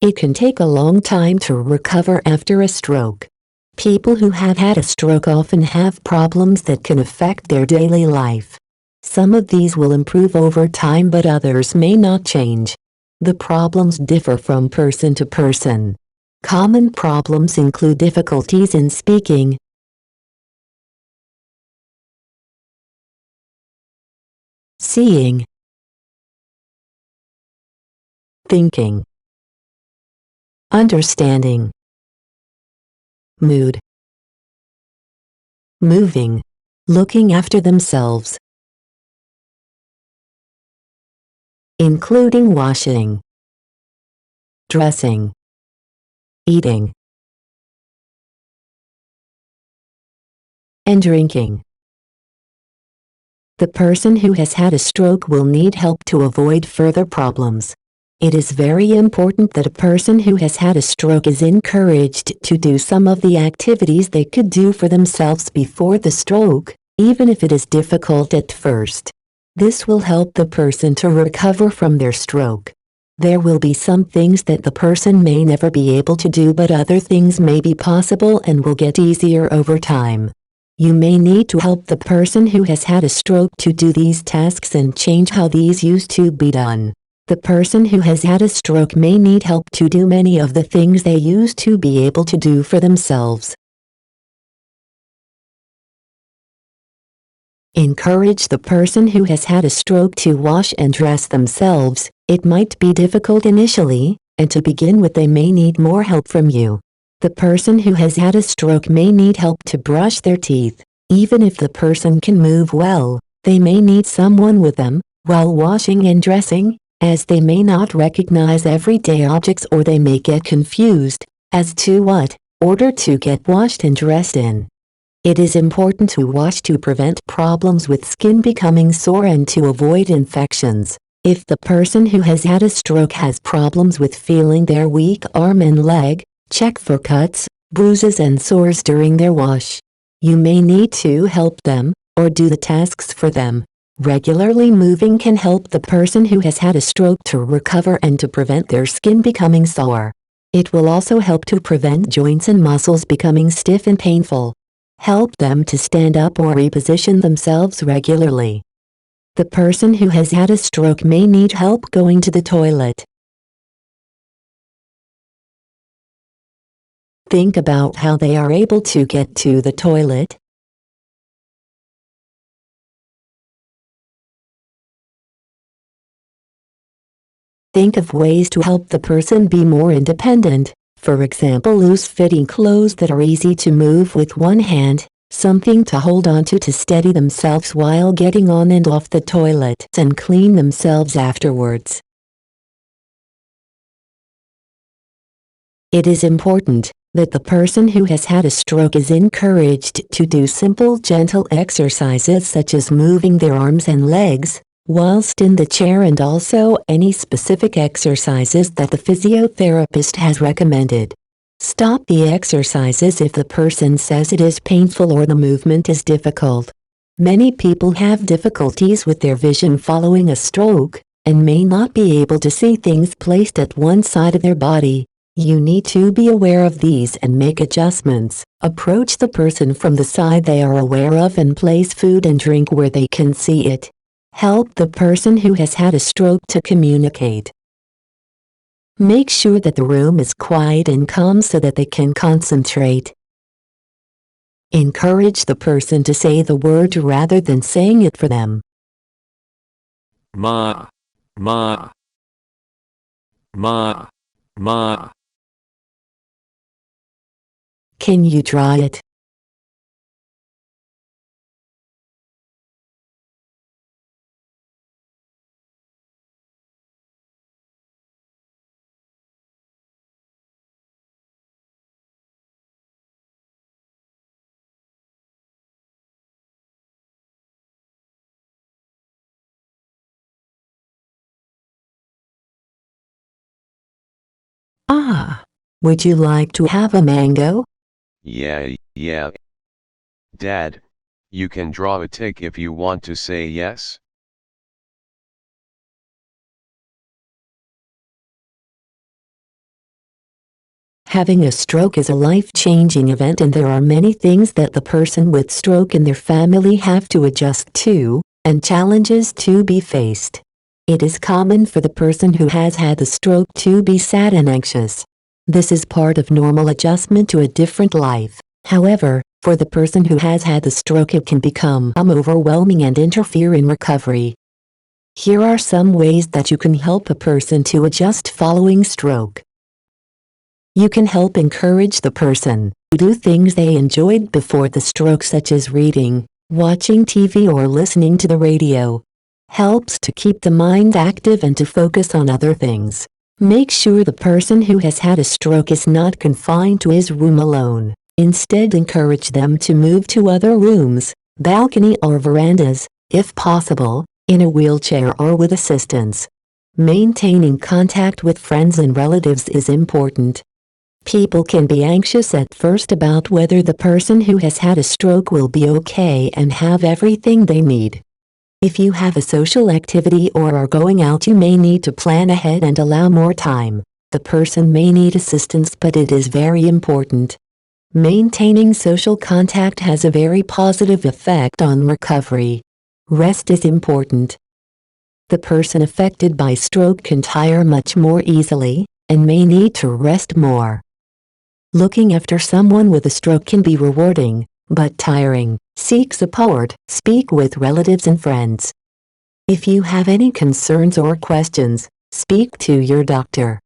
It can take a long time to recover after a stroke. People who have had a stroke often have problems that can affect their daily life. Some of these will improve over time, but others may not change. The problems differ from person to person. Common problems include difficulties in speaking, seeing, thinking, understanding, mood, moving, looking after themselves, including washing, dressing, eating, and drinking. The person who has had a stroke will need help to avoid further problems. It is very important that a person who has had a stroke is encouraged to do some of the activities they could do for themselves before the stroke, even if it is difficult at first. This will help the person to recover from their stroke. There will be some things that the person may never be able to do, but other things may be possible and will get easier over time. You may need to help the person who has had a stroke to do these tasks and change how these used to be done. The person who has had a stroke may need help to do many of the things they used to be able to do for themselves. Encourage the person who has had a stroke to wash and dress themselves. It might be difficult initially, and to begin with they may need more help from you. The person who has had a stroke may need help to brush their teeth. Even if the person can move well, they may need someone with them while washing and dressing, as they may not recognize everyday objects, or they may get confused as to what order to get washed and dressed in. It is important to wash to prevent problems with skin becoming sore and to avoid infections. If the person who has had a stroke has problems with feeling their weak arm and leg, check for cuts, bruises and sores during their wash. You may need to help them, or do the tasks for them. Regularly moving can help the person who has had a stroke to recover and to prevent their skin becoming sore. It will also help to prevent joints and muscles becoming stiff and painful. Help them to stand up or reposition themselves regularly. The person who has had a stroke may need help going to the toilet. Think about how they are able to get to the toilet. Think of ways to help the person be more independent. For example, loose-fitting clothes that are easy to move with one hand, something to hold onto to steady themselves while getting on and off the toilet, and clean themselves afterwards. It is important that the person who has had a stroke is encouraged to do simple, gentle exercises such as moving their arms and legs whilst in the chair, and also any specific exercises that the physiotherapist has recommended. Stop the exercises if the person says it is painful or the movement is difficult. Many people have difficulties with their vision following a stroke, and may not be able to see things placed at one side of their body. You need to be aware of these and make adjustments. Approach the person from the side they are aware of and place food and drink where they can see it. Help the person who has had a stroke to communicate. Make sure that the room is quiet and calm so that they can concentrate. Encourage the person to say the word rather than saying it for them. Ma, ma, ma, ma. Can you try it? Ah, would you like to have a mango? Yeah. Dad, you can draw a tick if you want to say yes. Having a stroke is a life-changing event, and there are many things that the person with stroke and their family have to adjust to, and challenges to be faced. It is common for the person who has had the stroke to be sad and anxious. This is part of normal adjustment to a different life. However, for the person who has had the stroke, it can become overwhelming and interfere in recovery. Here are some ways that you can help a person to adjust following stroke. You can help encourage the person to do things they enjoyed before the stroke, such as reading, watching TV, or listening to the radio. Helps to keep the mind active and to focus on other things. Make sure the person who has had a stroke is not confined to his room alone. Instead, encourage them to move to other rooms, balcony or verandas, if possible, in a wheelchair or with assistance. Maintaining contact with friends and relatives is important. People can be anxious at first about whether the person who has had a stroke will be okay and have everything they need. If you have a social activity or are going out, you may need to plan ahead and allow more time. The person may need assistance, but it is very important. Maintaining social contact has a very positive effect on recovery. Rest is important. The person affected by stroke can tire much more easily and may need to rest more. Looking after someone with a stroke can be rewarding, but tiring. Seek support. Speak with relatives and friends. If you have any concerns or questions, speak to your doctor.